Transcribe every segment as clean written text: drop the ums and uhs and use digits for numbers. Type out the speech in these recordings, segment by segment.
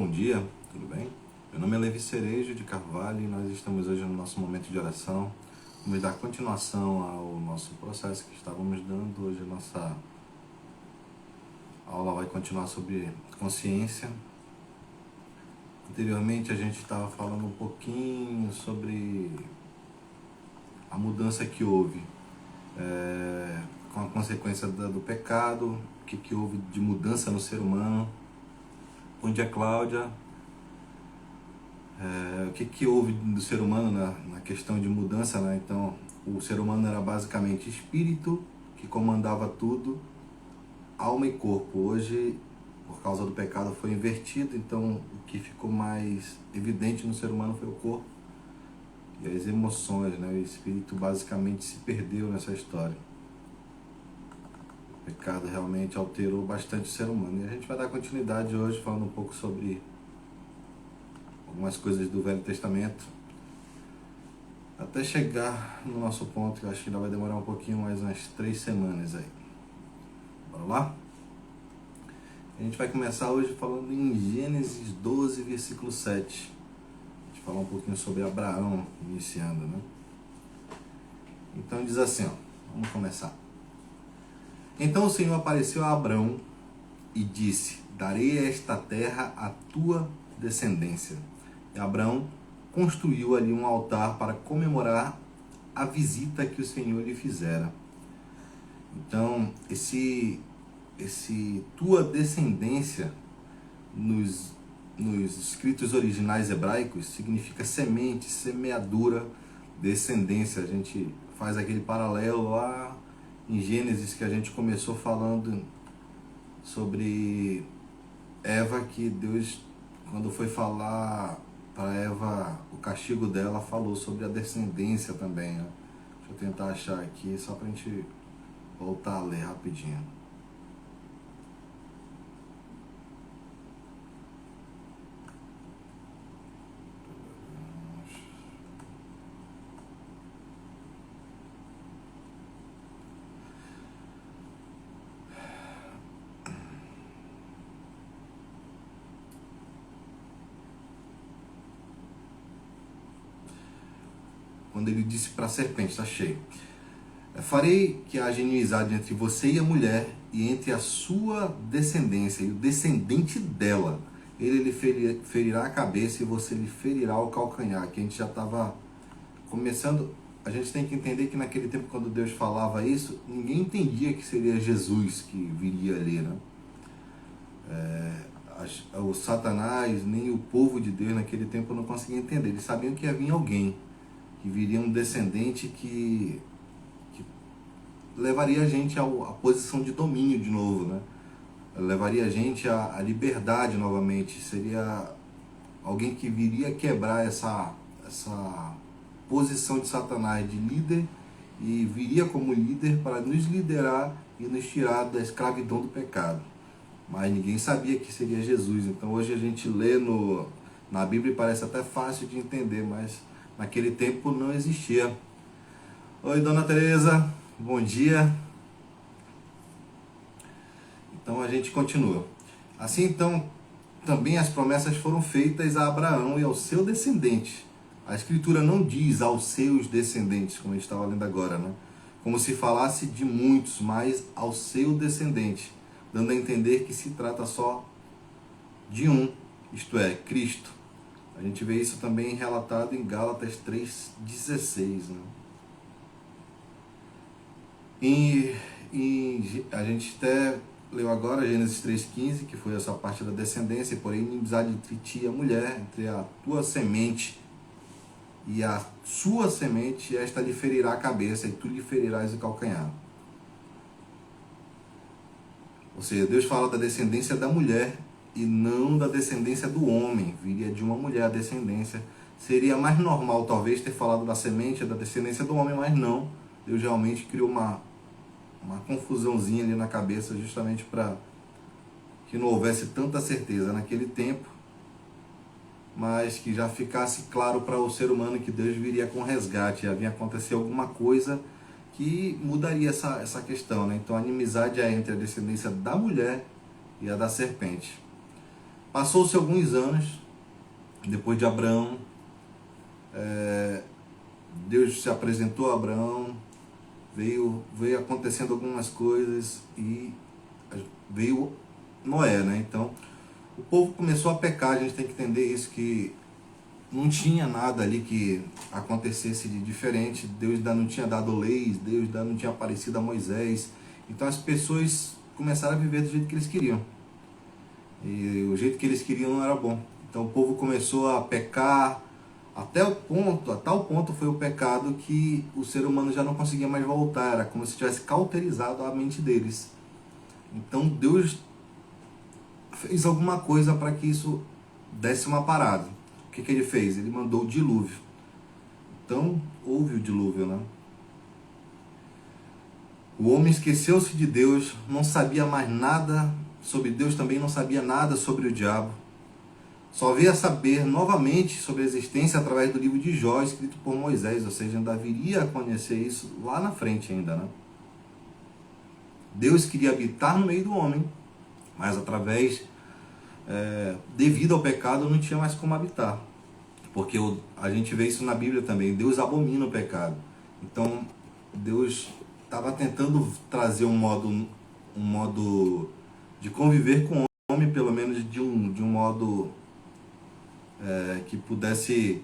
bom dia, tudo bem? Meu nome é Levi Cerejo de Carvalho e nós estamos hoje no nosso momento de oração. Vamos dar continuação ao nosso processo que estávamos dando. Hoje a nossa aula vai continuar sobre consciência. Anteriormente a gente estava falando um pouquinho sobre a mudança que houve com a consequência do pecado, o que houve de mudança no ser humano. Bom dia, Cláudia. O que houve do ser humano na questão de mudança, né? Então, o ser humano era basicamente espírito que comandava tudo, alma e corpo. Hoje, por causa do pecado, foi invertido, então o que ficou mais evidente no ser humano foi o corpo e as emoções, né? O espírito basicamente se perdeu nessa história. O pecado realmente alterou bastante o ser humano. E a gente vai dar continuidade hoje falando um pouco sobre algumas coisas do Velho Testamento, até chegar no nosso ponto, que eu acho que ainda vai demorar um pouquinho, mais umas 3 semanas aí. Bora lá? A gente vai começar hoje falando em Gênesis 12, versículo 7. A gente falar um pouquinho sobre Abraão, iniciando, né? Então diz assim, ó, vamos começar. Então o Senhor apareceu a Abraão e disse: darei esta terra à tua descendência. E Abraão construiu ali um altar para comemorar a visita que o Senhor lhe fizera. Então, esse tua descendência nos escritos originais hebraicos significa semente, semeadura, descendência. A gente faz aquele paralelo lá em Gênesis que a gente começou falando sobre Eva, que Deus, quando foi falar para Eva o castigo dela, falou sobre a descendência também, né? Deixa eu tentar achar aqui, só para a gente voltar a ler rapidinho. Quando ele disse para a serpente, está cheio: farei que haja inimizade entre você e a mulher, e entre a sua descendência e o descendente dela. Ele lhe ferirá a cabeça e você lhe ferirá o calcanhar. Que a gente já estava começando. A gente tem que entender que naquele tempo, quando Deus falava isso, ninguém entendia que seria Jesus que viria ali, né? O Satanás, nem o povo de Deus naquele tempo não conseguia entender. Eles sabiam que ia vir alguém, que viria um descendente que levaria a gente à posição de domínio de novo, né? Levaria a gente à liberdade novamente. Seria alguém que viria quebrar essa posição de Satanás de líder, e viria como líder para nos liderar e nos tirar da escravidão do pecado. Mas ninguém sabia que seria Jesus. Então hoje a gente lê na Bíblia e parece até fácil de entender, mas naquele tempo não existia. Oi, Dona Tereza, bom dia. Então a gente continua. Assim então, também as promessas foram feitas a Abraão e ao seu descendente. A Escritura não diz aos seus descendentes, como a gente estava lendo agora, né? Como se falasse de muitos, mas ao seu descendente, dando a entender que se trata só de um, isto é, Cristo. A gente vê isso também relatado em Gálatas 3,16, né? E a gente até leu agora Gênesis 3,15, que foi essa parte da descendência, porém inimizade entre ti e a mulher, entre a tua semente e a sua semente, esta lhe ferirá a cabeça e tu lhe ferirás o calcanhar. Ou seja, Deus fala da descendência da mulher e não da descendência do homem. Viria de uma mulher a descendência. Seria mais normal talvez ter falado da semente, da descendência do homem, mas não. Deus realmente criou uma confusãozinha ali na cabeça, justamente para que não houvesse tanta certeza naquele tempo, mas que já ficasse claro para o ser humano que Deus viria com resgate, havia acontecer alguma coisa que mudaria essa questão, né? Então a inimizade é entre a descendência da mulher e a da serpente. Passou-se alguns anos, depois de Abraão, Deus se apresentou a Abraão, veio acontecendo algumas coisas e veio Noé, né? Então, o povo começou a pecar. A gente tem que entender isso, que não tinha nada ali que acontecesse de diferente. Deus ainda não tinha dado leis, Deus ainda não tinha aparecido a Moisés. Então as pessoas começaram a viver do jeito que eles queriam. E o jeito que eles queriam não era bom. Então o povo começou a pecar a tal ponto foi o pecado que o ser humano já não conseguia mais voltar. Era como se tivesse cauterizado a mente deles. Então Deus fez alguma coisa para que isso desse uma parada. O que ele fez? Ele mandou o dilúvio. Então houve o dilúvio, né? O homem esqueceu-se de Deus, não sabia mais nada sobre Deus, também não sabia nada sobre o diabo. Só veio a saber novamente sobre a existência através do livro de Jó, escrito por Moisés, ou seja, ainda viria a conhecer isso lá na frente ainda, né? Deus queria habitar no meio do homem, mas devido ao pecado, não tinha mais como habitar. Porque a gente vê isso na Bíblia também, Deus abomina o pecado. Então, Deus estava tentando trazer um modo de conviver com o homem, pelo menos de um modo que pudesse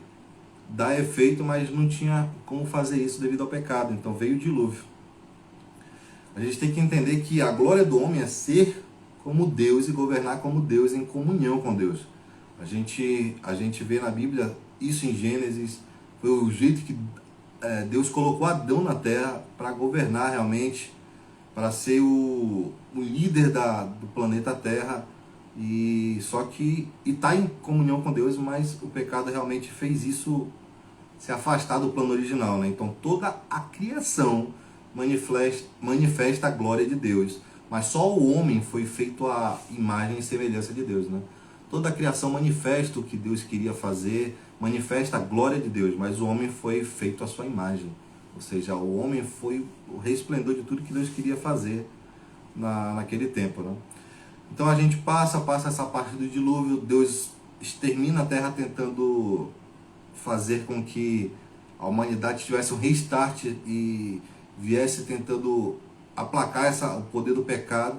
dar efeito, mas não tinha como fazer isso devido ao pecado. Então veio o dilúvio. A gente tem que entender que a glória do homem é ser como Deus e governar como Deus, em comunhão com Deus. A gente vê na Bíblia isso em Gênesis, foi o jeito que Deus colocou Adão na terra para governar realmente, para ser o líder do planeta Terra, e está em comunhão com Deus, mas o pecado realmente fez isso se afastar do plano original, né? Então toda a criação manifesta a glória de Deus, mas só o homem foi feito à imagem e semelhança de Deus, né? Toda a criação manifesta o que Deus queria fazer, manifesta a glória de Deus, mas o homem foi feito à sua imagem. Ou seja, o homem foi o resplendor de tudo que Deus queria fazer naquele tempo, né? Então a gente passa essa parte do dilúvio, Deus extermina a terra tentando fazer com que a humanidade tivesse um restart e viesse tentando aplacar o poder do pecado.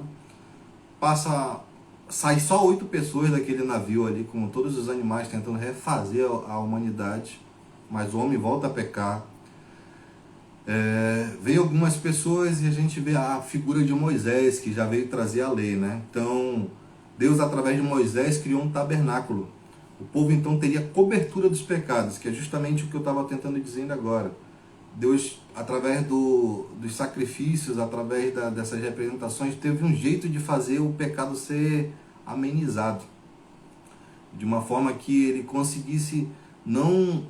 Sai só 8 pessoas daquele navio ali, com todos os animais tentando refazer a humanidade, mas o homem volta a pecar. Vem algumas pessoas e a gente vê a figura de Moisés, que já veio trazer a lei, né? Então, Deus, através de Moisés, criou um tabernáculo. O povo, então, teria cobertura dos pecados, que é justamente o que eu estava tentando dizer agora. Deus, através dos sacrifícios, através dessas representações, teve um jeito de fazer o pecado ser amenizado. De uma forma que ele conseguisse não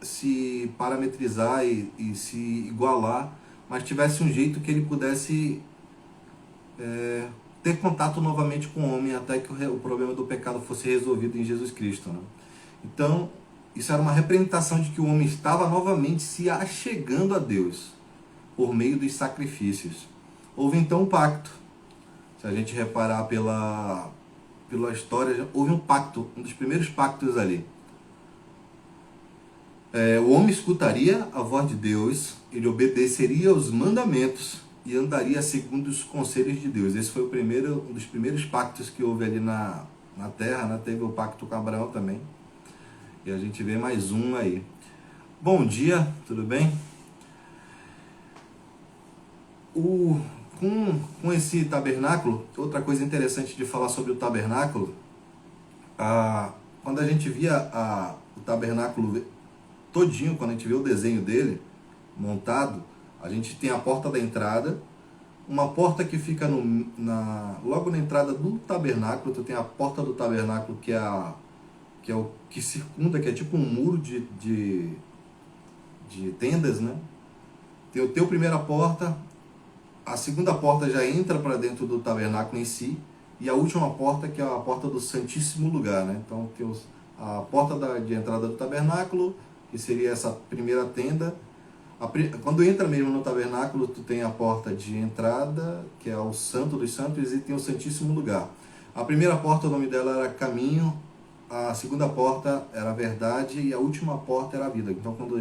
se parametrizar e se igualar, mas tivesse um jeito que ele pudesse ter contato novamente com o homem, até que o problema do pecado fosse resolvido em Jesus Cristo, né? Então, isso era uma representação de que o homem estava novamente se achegando a Deus por meio dos sacrifícios. Houve então um pacto. Se a gente reparar pela história, houve um pacto, um dos primeiros pactos ali. O homem escutaria a voz de Deus, ele obedeceria aos mandamentos e andaria segundo os conselhos de Deus. Esse foi um dos primeiros pactos que houve ali na terra, né? Teve o pacto com Abraão também. E a gente vê mais um aí. Bom dia, tudo bem? Com esse tabernáculo, outra coisa interessante de falar sobre o tabernáculo, quando a gente via o tabernáculo todinho, quando a gente vê o desenho dele montado, a gente tem a porta da entrada, uma porta que fica logo na entrada do tabernáculo. Tu tem a porta do tabernáculo, que é o que circunda, que é tipo um muro de tendas, né? Tem a tua primeira porta, a segunda porta já entra para dentro do tabernáculo em si, e a última porta, que é a porta do Santíssimo Lugar, né? Então tem a porta de entrada do tabernáculo, que seria essa primeira tenda. Quando entra mesmo no tabernáculo, tu tem a porta de entrada, que é o Santo dos Santos, e tem o Santíssimo Lugar. A primeira porta, o nome dela era Caminho, a segunda porta era a Verdade e a última porta era a Vida. Então, quando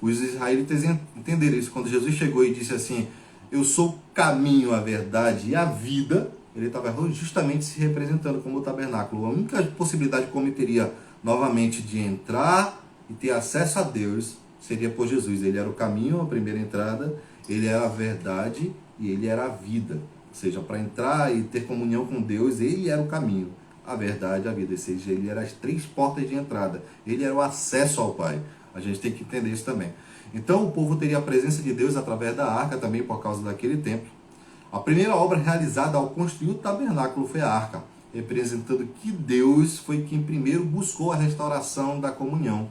os israelitas entenderam isso, quando Jesus chegou e disse assim, eu sou o caminho, a verdade e a vida, ele estava justamente se representando como o tabernáculo. A única possibilidade como ele teria novamente de entrar e ter acesso a Deus seria por Jesus. Ele era o caminho, a primeira entrada, ele era a verdade e ele era a vida. Ou seja, para entrar e ter comunhão com Deus, ele era o caminho, a verdade, a vida. Ou seja, ele era as 3 portas de entrada. Ele era o acesso ao Pai. A gente tem que entender isso também. Então o povo teria a presença de Deus através da arca também por causa daquele templo. A primeira obra realizada ao construir o tabernáculo foi a arca, representando que Deus foi quem primeiro buscou a restauração da comunhão.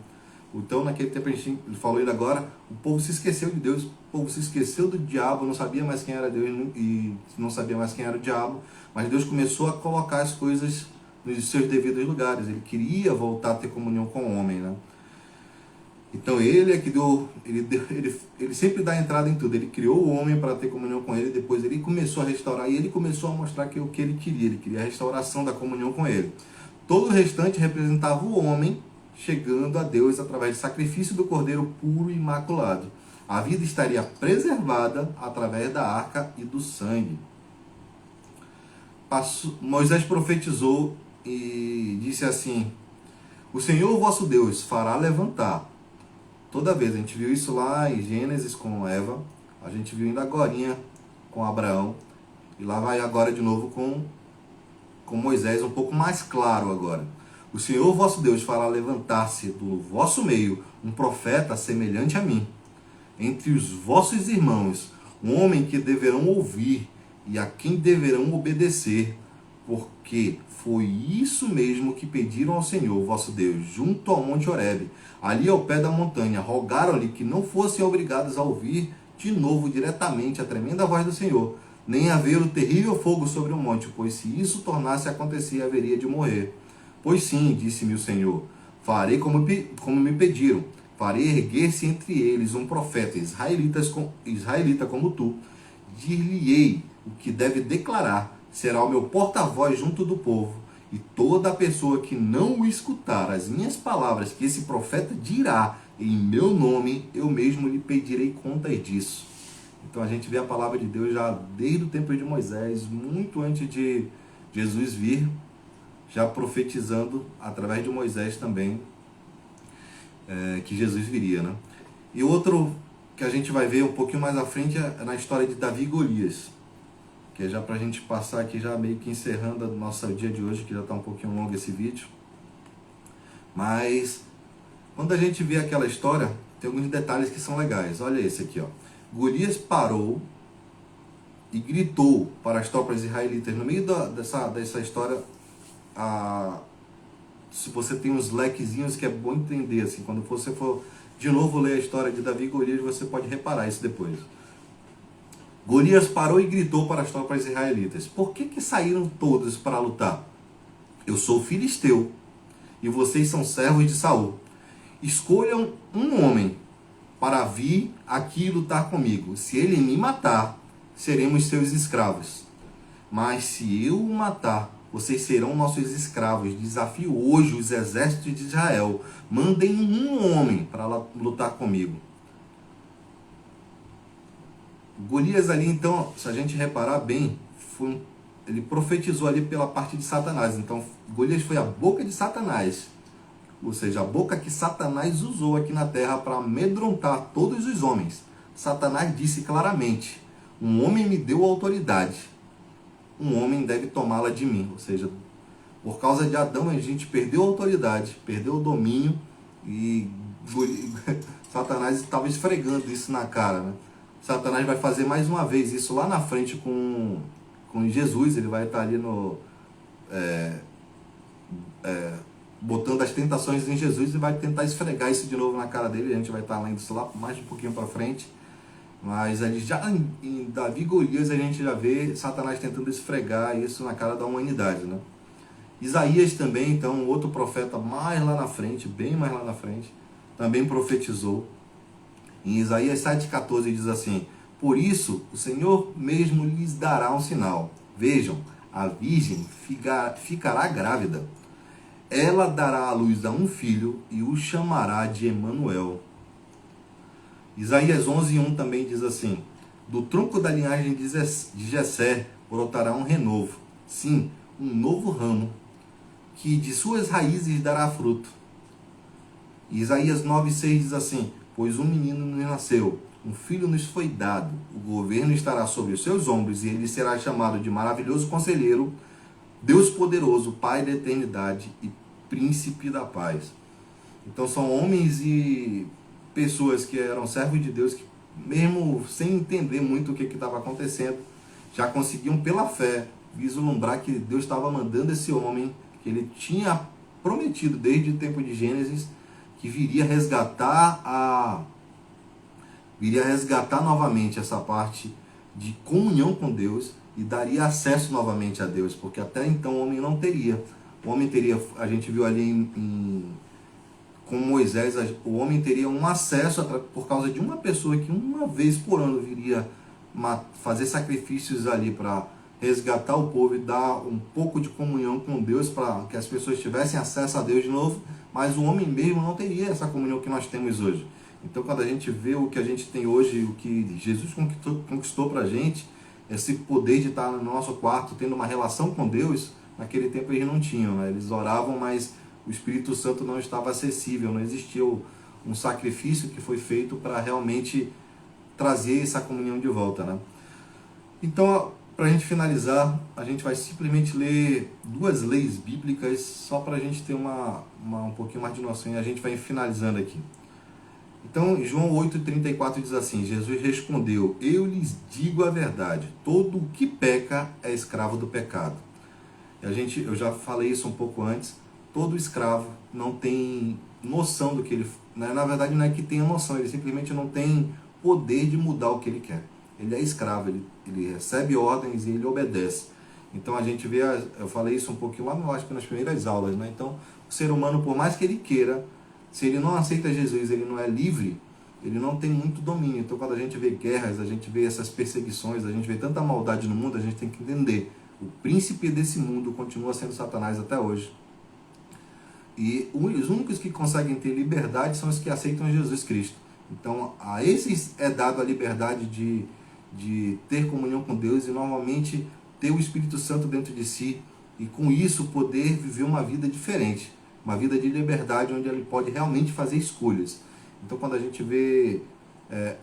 Então, naquele tempo, a gente falou ele agora, o povo se esqueceu de Deus, o povo se esqueceu do diabo, não sabia mais quem era Deus e não sabia mais quem era o diabo, mas Deus começou a colocar as coisas nos seus devidos lugares. Ele queria voltar a ter comunhão com o homem, né? Então ele é que ele sempre dá entrada em tudo. Ele criou o homem para ter comunhão com ele, depois ele começou a restaurar e ele começou a mostrar que o que ele queria a restauração da comunhão com ele. Todo o restante representava o homem chegando a Deus através do sacrifício do cordeiro puro e imaculado. A vida estaria preservada através da arca e do sangue. Moisés profetizou e disse assim, o Senhor vosso Deus fará levantar. Toda vez, a gente viu isso lá em Gênesis com Eva, a gente viu ainda agorinha com Abraão, e lá vai agora de novo com Moisés, um pouco mais claro agora. O Senhor vosso Deus fará levantar-se do vosso meio um profeta semelhante a mim, entre os vossos irmãos, um homem que deverão ouvir e a quem deverão obedecer, porque foi isso mesmo que pediram ao Senhor vosso Deus, junto ao monte Horebe, ali ao pé da montanha, rogaram-lhe que não fossem obrigados a ouvir de novo diretamente a tremenda voz do Senhor, nem a ver o terrível fogo sobre o monte, pois se isso tornasse a acontecer, haveria de morrer. Pois sim, disse-me o Senhor, farei como me pediram, farei erguer-se entre eles um profeta israelita como tu, dir-lhe-ei o que deve declarar, será o meu porta-voz junto do povo, e toda a pessoa que não o escutar as minhas palavras que esse profeta dirá em meu nome, eu mesmo lhe pedirei contas disso. Então a gente vê a palavra de Deus já desde o tempo de Moisés, muito antes de Jesus vir, já profetizando através de Moisés também que Jesus viria, né? E outro que a gente vai ver um pouquinho mais à frente é na história de Davi e Golias, que é já para a gente passar aqui, já meio que encerrando o nosso dia de hoje, que já está um pouquinho longo esse vídeo. Mas, quando a gente vê aquela história, tem alguns detalhes que são legais. Olha esse aqui, ó. Golias parou e gritou para as tropas israelitas. No meio dessa história, se você tem uns lequezinhos que é bom entender, assim, quando você for de novo ler a história de Davi e Golias, você pode reparar isso depois. Golias parou e gritou para as tropas israelitas, por que saíram todos para lutar? Eu sou filisteu e vocês são servos de Saul. Escolham um homem para vir aqui e lutar comigo. Se ele me matar, seremos seus escravos. Mas se eu o matar, vocês serão nossos escravos. Desafio hoje os exércitos de Israel. Mandem um homem para lutar comigo. Golias ali, então, se a gente reparar bem, ele profetizou ali pela parte de Satanás. Então, Golias foi a boca de Satanás. Ou seja, a boca que Satanás usou aqui na terra para amedrontar todos os homens. Satanás disse claramente, um homem me deu autoridade, um homem deve tomá-la de mim. Ou seja, por causa de Adão a gente perdeu a autoridade, perdeu o domínio e Satanás estava esfregando isso na cara, né? Satanás vai fazer mais uma vez isso lá na frente com Jesus. Ele vai estar ali botando as tentações em Jesus e vai tentar esfregar isso de novo na cara dele. A gente vai estar lendo isso lá mais um pouquinho para frente. Mas ali já em Davi e Golias a gente já vê Satanás tentando esfregar isso na cara da humanidade, né? Isaías também, então, outro profeta mais lá na frente, bem mais lá na frente, também profetizou. Em Isaías 7,14 diz assim, por isso o Senhor mesmo lhes dará um sinal. Vejam, a virgem ficará grávida. Ela dará à luz a um filho e o chamará de Emanuel. Isaías 11:1 também diz assim: do tronco da linhagem de Jessé brotará um renovo, sim, um novo ramo, que de suas raízes dará fruto. Isaías 9:6 diz assim: pois um menino nos nasceu, um filho nos foi dado, o governo estará sobre os seus ombros, e ele será chamado de maravilhoso conselheiro, Deus poderoso, Pai da eternidade e príncipe da paz. Então são homens e pessoas que eram servos de Deus, que mesmo sem entender muito o que estava acontecendo, já conseguiam pela fé vislumbrar que Deus estava mandando esse homem, que ele tinha prometido desde o tempo de Gênesis, que viria resgatar novamente essa parte de comunhão com Deus e daria acesso novamente a Deus, porque até então o homem não teria. O homem teria, a gente viu ali com Moisés, o homem teria um acesso por causa de uma pessoa que uma vez por ano viria fazer sacrifícios ali para resgatar o povo e dar um pouco de comunhão com Deus, para que as pessoas tivessem acesso a Deus de novo, mas o homem mesmo não teria essa comunhão que nós temos hoje. Então, quando a gente vê o que a gente tem hoje, o que Jesus conquistou para a gente, esse poder de estar no nosso quarto, tendo uma relação com Deus, naquele tempo eles não tinham, né? Eles oravam, mas o Espírito Santo não estava acessível, não existia um sacrifício que foi feito para realmente trazer essa comunhão de volta, né? Então, para a gente finalizar, a gente vai simplesmente ler duas leis bíblicas, só para a gente ter um pouquinho mais de noção, e a gente vai finalizando aqui. Então, João 8,34 diz assim: Jesus respondeu: eu lhes digo a verdade, todo o que peca é escravo do pecado. Eu já falei isso um pouco antes, todo escravo não tem noção do que ele... Na verdade, não é que tenha noção, ele simplesmente não tem poder de mudar o que ele quer. Ele é escravo, ele recebe ordens e ele obedece. Então a gente vê, eu falei isso um pouquinho lá, eu acho que nas primeiras aulas, né? Então, o ser humano, por mais que ele queira, se ele não aceita Jesus, ele não é livre, ele não tem muito domínio. Então, quando a gente vê guerras, a gente vê essas perseguições, a gente vê tanta maldade no mundo, a gente tem que entender: o príncipe desse mundo continua sendo Satanás até hoje. E os únicos que conseguem ter liberdade são os que aceitam Jesus Cristo. Então, a esses é dado a liberdade de ter comunhão com Deus e normalmente ter o Espírito Santo dentro de si, e com isso poder viver uma vida diferente, uma vida de liberdade, onde ele pode realmente fazer escolhas. Então, quando a gente vê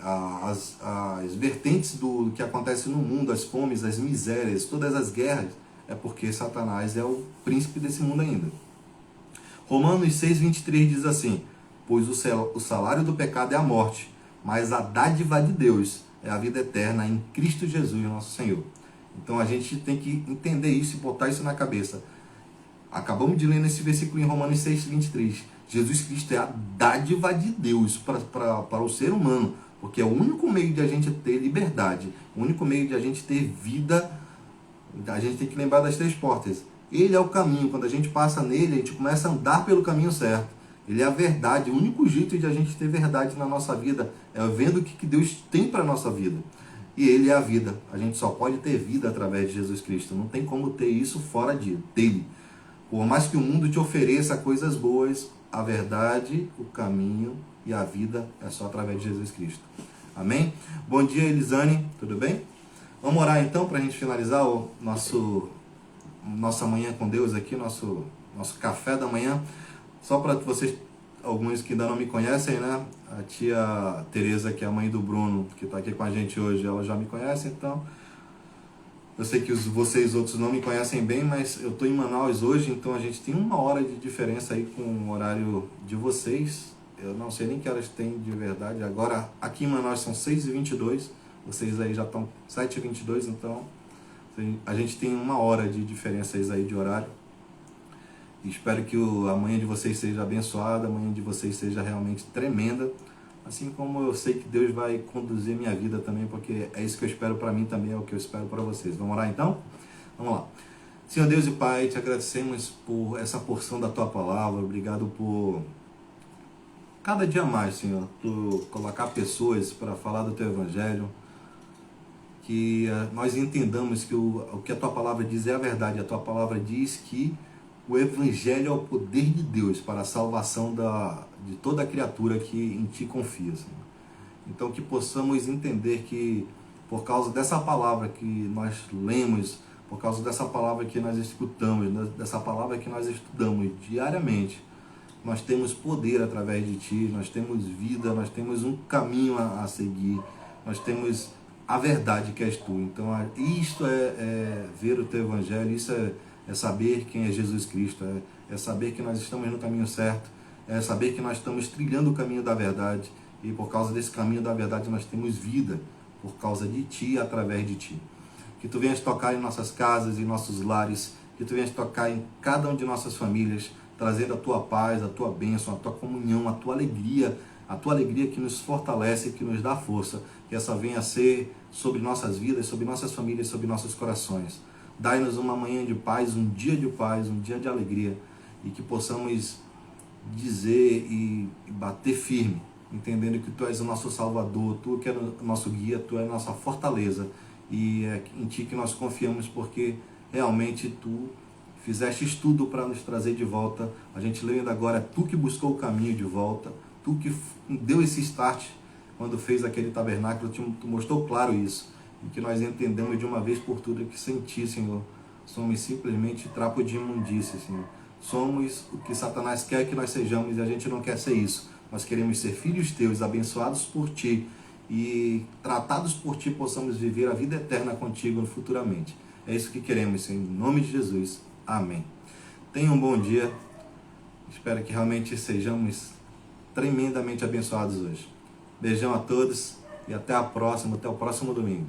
as vertentes do que acontece no mundo, as fomes, as misérias, todas as guerras, é porque Satanás é o príncipe desse mundo ainda. Romanos 6,23 diz assim: pois o salário do pecado é a morte, mas a dádiva de Deus é a vida eterna em Cristo Jesus, nosso Senhor. Então a gente tem que entender isso e botar isso na cabeça. Acabamos de ler nesse versículo em Romanos 6,23. Jesus Cristo é a dádiva de Deus para o ser humano, porque é o único meio de a gente ter liberdade, o único meio de a gente ter vida. A gente tem que lembrar das três portas. Ele é o caminho, quando a gente passa nele, a gente começa a andar pelo caminho certo. Ele é a verdade, o único jeito de a gente ter verdade na nossa vida é vendo o que Deus tem para a nossa vida. E ele é a vida. A gente só pode ter vida através de Jesus Cristo. Não tem como ter isso fora dele. Por mais que o mundo te ofereça coisas boas, a verdade, o caminho e a vida é só através de Jesus Cristo. Amém? Bom dia, Elisane. Tudo bem? Vamos orar então para a gente finalizar o nossa manhã com Deus aqui, nosso café da manhã. Só para vocês, alguns que ainda não me conhecem, né? A tia Tereza, que é a mãe do Bruno, que está aqui com a gente hoje, ela já me conhece, então... Eu sei que vocês outros não me conhecem bem, mas eu estou em Manaus hoje, então a gente tem 1 hora de diferença aí com o horário de vocês. Eu não sei nem que horas tem de verdade. Agora, aqui em Manaus são 6h22, vocês aí já estão 7h22, então a gente tem 1 hora de diferença aí de horário. E espero que a manhã de vocês seja abençoada, a manhã de vocês seja realmente tremenda. Assim como eu sei que Deus vai conduzir minha vida também, porque é isso que eu espero para mim também, é o que eu espero para vocês. Vamos orar então? Vamos lá. Senhor Deus e Pai, te agradecemos por essa porção da Tua Palavra. Obrigado por cada dia mais, Senhor, por colocar pessoas para falar do Teu Evangelho, que nós entendamos que o que a Tua palavra diz é a verdade. A Tua palavra diz que o Evangelho é o poder de Deus para a salvação de toda criatura que em Ti confia, Senhor. Então que possamos entender que por causa dessa palavra que nós lemos, por causa dessa palavra que nós escutamos, dessa palavra que nós estudamos diariamente, nós temos poder através de Ti, nós temos vida, nós temos um caminho a seguir, nós temos a verdade que és Tu. Então isto é ver o Teu Evangelho, isso é saber quem é Jesus Cristo, é saber que nós estamos no caminho certo, é saber que nós estamos trilhando o caminho da verdade, e por causa desse caminho da verdade nós temos vida, por causa de Ti e através de Ti. Que Tu venhas tocar em nossas casas, em nossos lares, que Tu venhas tocar em cada uma de nossas famílias, trazendo a Tua paz, a Tua bênção, a Tua comunhão, a Tua alegria que nos fortalece, que nos dá força, que essa venha a ser sobre nossas vidas, sobre nossas famílias, sobre nossos corações. Dai-nos uma manhã de paz, um dia de alegria, e que possamos dizer e bater firme, entendendo que Tu és o nosso Salvador, Tu que é o nosso guia, Tu é a nossa fortaleza, e é em Ti que nós confiamos, porque realmente Tu fizeste tudo para nos trazer de volta. A gente leu ainda agora, Tu que buscou o caminho de volta, Tu que deu esse start quando fez aquele tabernáculo, Tu mostrou claro isso, e que nós entendamos de uma vez por todas que sem Ti, Senhor, somos simplesmente trapo de imundícia, Senhor. Somos o que Satanás quer que nós sejamos, e a gente não quer ser isso. Nós queremos ser filhos Teus, abençoados por Ti, e tratados por Ti, possamos viver a vida eterna contigo futuramente. É isso que queremos, Senhor, em nome de Jesus. Amém. Tenha um bom dia. Espero que realmente sejamos tremendamente abençoados hoje. Beijão a todos e até a próxima, até o próximo domingo.